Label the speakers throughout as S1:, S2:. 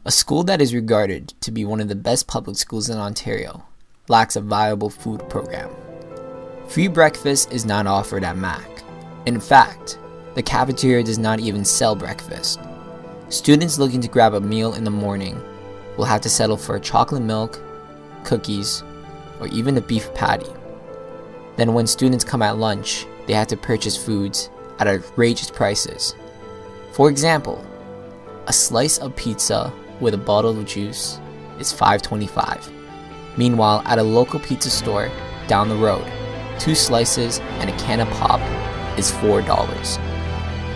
S1: A school that is regarded to be one of the best public schools in Ontario lacks a viable food program. Free breakfast is not offered at MAC. In fact, the cafeteria does not even sell breakfast. Students looking to grab a meal in the morning will have to settle for chocolate milk, cookies, or even a beef patty. Then when students come at lunch, they have to purchase foods at outrageous prices. For example, a slice of pizza with a bottle of juice is $5.25. Meanwhile, at a local pizza store down the road, 2 slices and a can of pop is $4.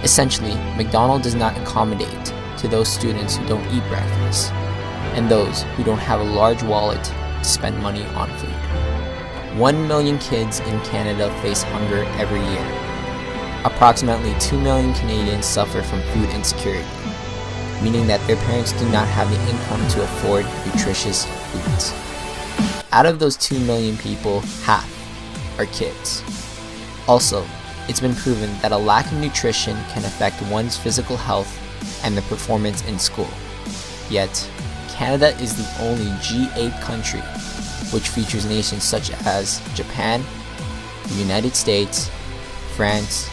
S1: Essentially, McDonald's does not accommodate to those students who don't eat breakfast and those who don't have a large wallet to spend money on food. 1 million kids in Canada face hunger every year. Approximately 2 million Canadians suffer from food insecurity, meaning that their parents do not have the income to afford nutritious foods. Out of those 2 million people, half are kids. Also, it's been proven that a lack of nutrition can affect one's physical health and their performance in school. Yet, Canada is the only G8 country which features nations such as Japan, the United States, France,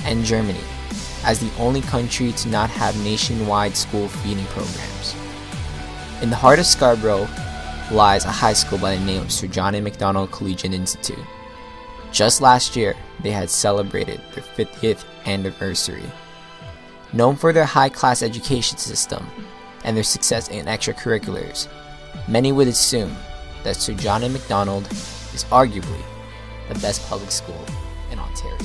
S1: and Germany as the only country to not have nationwide school feeding programs. In the heart of Scarborough lies a high school by the name of Sir John A. Macdonald Collegiate Institute. Just last year, they had celebrated their 50th anniversary. Known for their high-class education system and their success in extracurriculars, many would assume that Sir John A. Macdonald is arguably the best public school in Ontario.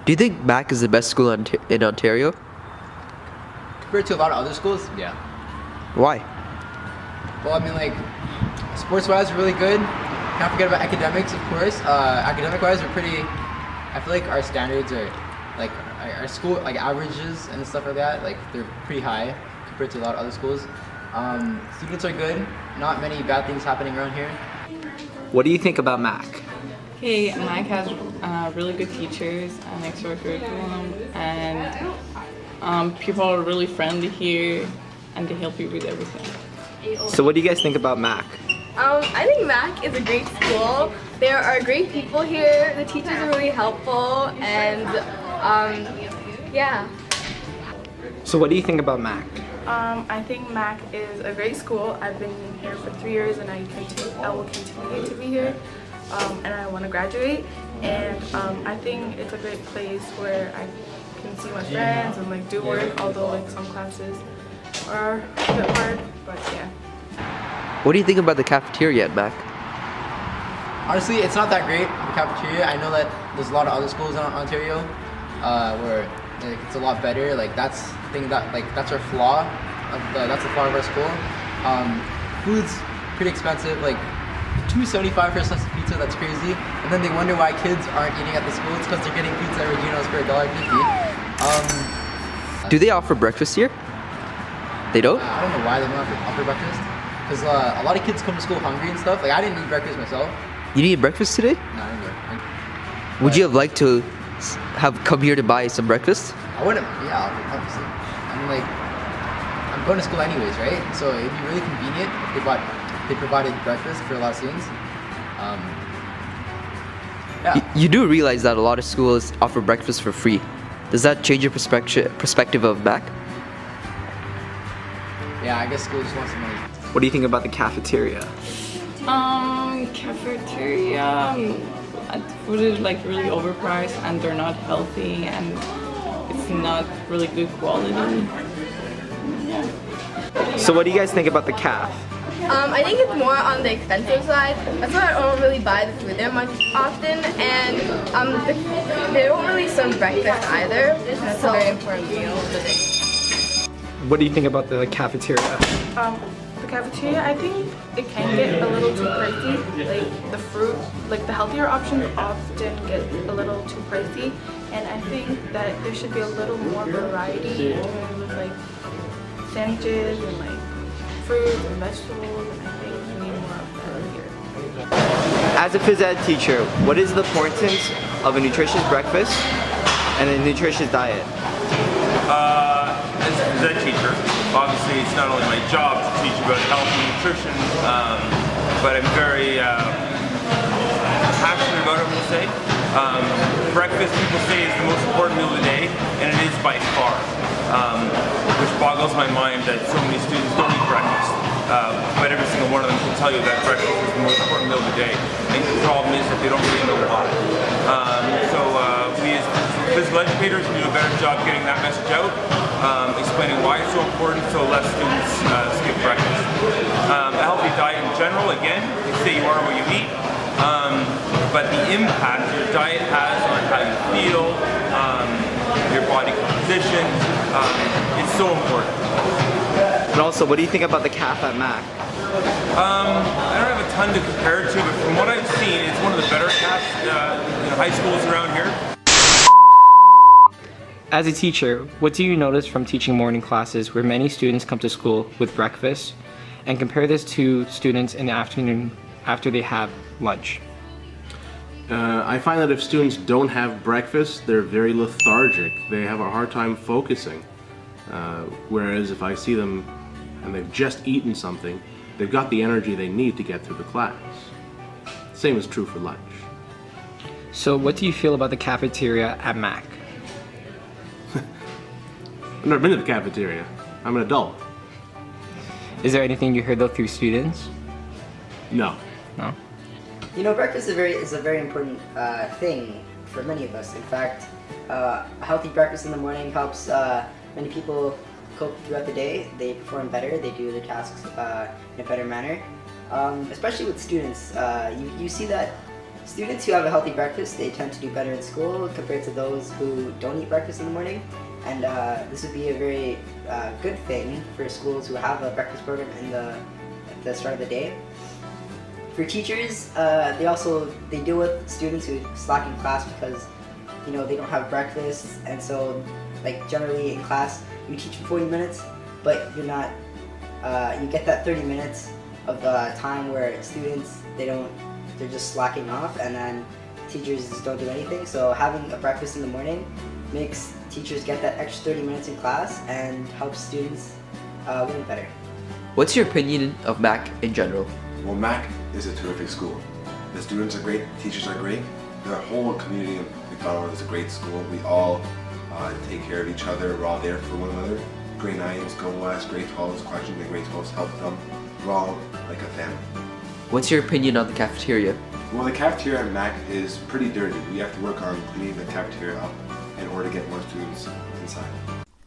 S2: Do you think MAC is the best school in Ontario?
S3: Compared to a lot of other schools, yeah.
S2: Why?
S3: Well, I mean, like, sports-wise, we're really good. Can't forget about academics, of course. Academic-wise, we're pretty. I feel like our standards are, like, our school, like, averages and stuff like that, like, they're pretty high compared to a lot of other schools. Students are good. Not many bad things happening around here.
S1: What do you think about MAC?
S4: Hey, Mike has really good teachers and extra curriculum, and people are really friendly here, and they help you with everything.
S1: So what do you guys think about MAC?
S5: I think MAC is a great school. There are great people here. The teachers are really helpful, and yeah.
S1: So what do you think about MAC?
S6: I think MAC is a great school. I've been here for 3 years, and I will continue to be here. And I want to graduate, and I think it's a great place where I can see my friends and like do work, although like some classes are a bit hard, but yeah.
S2: What do you think about the cafeteria at MAC?
S3: Honestly, it's not that great, the cafeteria. I know that there's a lot of other schools in Ontario where like, it's a lot better. Like that's the thing that like that's our flaw. That's the flaw of our school. Food's pretty expensive. Like $2.75 for a slice of pizza, that's crazy. And then they wonder why kids aren't eating at the school. It's because they're getting pizza at Regino's for $1.50.
S2: Do they offer breakfast here? They don't?
S3: I don't know why they don't offer breakfast. Because a lot of kids come to school hungry and stuff. Like I didn't eat breakfast myself.
S2: You didn't eat breakfast today?
S3: No, I didn't.
S2: Would you have liked to have come here to buy some breakfast?
S3: I wouldn't. Yeah, obviously. I mean, like, I'm going to school anyways, right? So it'd be really convenient if they provided breakfast for a lot of students. Yeah.
S2: You do realize that a lot of schools offer breakfast for free. Does that change your perspective of MAC?
S3: Yeah, I guess school just wants some money.
S1: What do you think about the cafeteria?
S4: Cafeteria, food is like really overpriced, and they're not healthy, and it's not really good quality. Yeah.
S1: So what do you guys think about the caf?
S5: I think it's more on the expensive side. That's why I don't really buy the food there much often, and they don't really serve breakfast either. That's a very important meal of the day.
S1: What do you think about the cafeteria?
S6: The cafeteria, I think it can get a little too pricey. Like the fruit, like the healthier options often get a little too pricey, and I think that there should be a little more variety in terms of like sandwiches and like fruits and vegetables, and I think we need more of that here.
S2: As a phys ed teacher, what is the importance of a nutritious breakfast and a nutritious diet?
S7: As a phys ed teacher, obviously it's not only my job to teach about health and nutrition, but I'm very passionate about it, I would say. Breakfast, people say, is the most important meal of the day, and it is by far. Which boggles my mind that so many students don't eat breakfast. But every single one of them can tell you that breakfast is the most important meal of the day. And the problem is that they don't really know why. So we as physical educators can do a better job getting that message out, explaining why it's so important so less students skip breakfast. A healthy diet in general, again, they say you are what you eat. But the impact your diet has on how you feel, your body composition, it's so important.
S2: And also, what do you think about the CAF at Mac?
S7: I don't have a ton to compare it to, but from what I've seen, it's one of the better CAFs in high schools around here.
S1: As a teacher, what do you notice from teaching morning classes where many students come to school with breakfast, and compare this to students in the afternoon after they have lunch?
S8: I find that if students don't have breakfast, they're very lethargic. They have a hard time focusing. Whereas if I see them and they've just eaten something, they've got the energy they need to get through the class. Same is true for lunch.
S1: So what do you feel about the cafeteria at Mac?
S8: I've never been to the cafeteria. I'm an adult.
S1: Is there anything you heard though through students?
S8: No.
S1: No?
S9: You know, breakfast is a very important thing for many of us. In fact, a healthy breakfast in the morning helps many people cope throughout the day. They perform better, they do their tasks in a better manner. Especially with students, you see that students who have a healthy breakfast, they tend to do better in school compared to those who don't eat breakfast in the morning. And this would be a very good thing for schools who have a breakfast program at the start of the day. For teachers, they deal with students who slack in class because they don't have breakfast, and so like generally in class you teach for 40 minutes, but you're not. You get that 30 minutes of time where students they're just slacking off, and then teachers just don't do anything. So having a breakfast in the morning makes teachers get that extra 30 minutes in class and helps students learn better.
S2: What's your opinion of Mac in general?
S10: Well, Mac is a terrific school. The students are great, teachers are great. The whole community of McDonald is a great school. We all take care of each other. We're all there for one another. Grade 9s go ask grade 12s questions, and grade 12s help them. We're all like a family.
S2: What's your opinion on the cafeteria?
S10: Well, the cafeteria at Mac is pretty dirty. We have to work on cleaning the cafeteria up in order to get more students inside.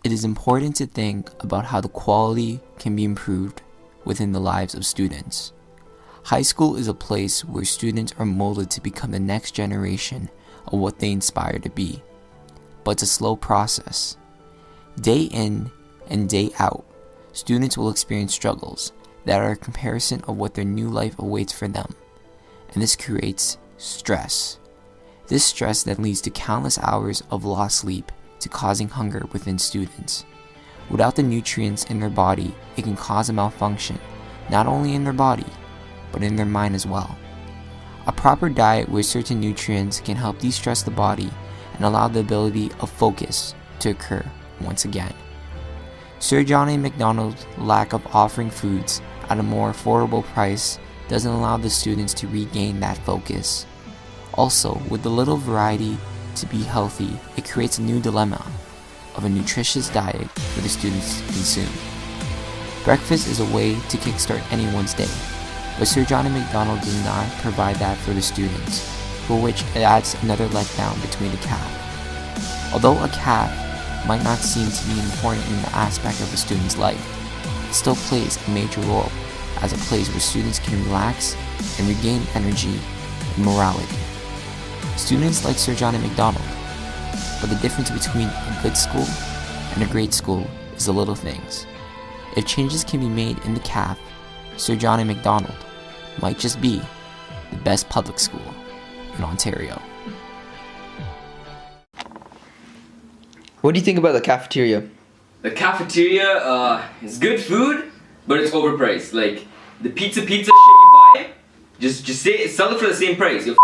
S1: It is important to think about how the quality can be improved within the lives of students. High school is a place where students are molded to become the next generation of what they inspire to be. But it's a slow process. Day in and day out, students will experience struggles that are a comparison of what their new life awaits for them. And this creates stress. This stress then leads to countless hours of lost sleep to causing hunger within students. Without the nutrients in their body, it can cause a malfunction, not only in their body, but in their mind as well. A proper diet with certain nutrients can help de-stress the body and allow the ability of focus to occur once again. Sir John A. Macdonald's lack of offering foods at a more affordable price doesn't allow the students to regain that focus. Also, with the little variety to be healthy, it creates a new dilemma of a nutritious diet for the students to consume. Breakfast is a way to kickstart anyone's day, but Sir John A. Macdonald does not provide that for the students, for which it adds another letdown between the CAF. Although a CAF might not seem to be important in the aspect of a student's life, it still plays a major role as a place where students can relax and regain energy and morality. Students like Sir John A. Macdonald, but the difference between a good school and a great school is the little things. If changes can be made in the CAF, Sir John A. Macdonald might just be the best public school in Ontario.
S2: What do you think about the cafeteria?
S11: The cafeteria is good food, but it's overpriced. Like the pizza shit you buy, just sell it for the same price. You'll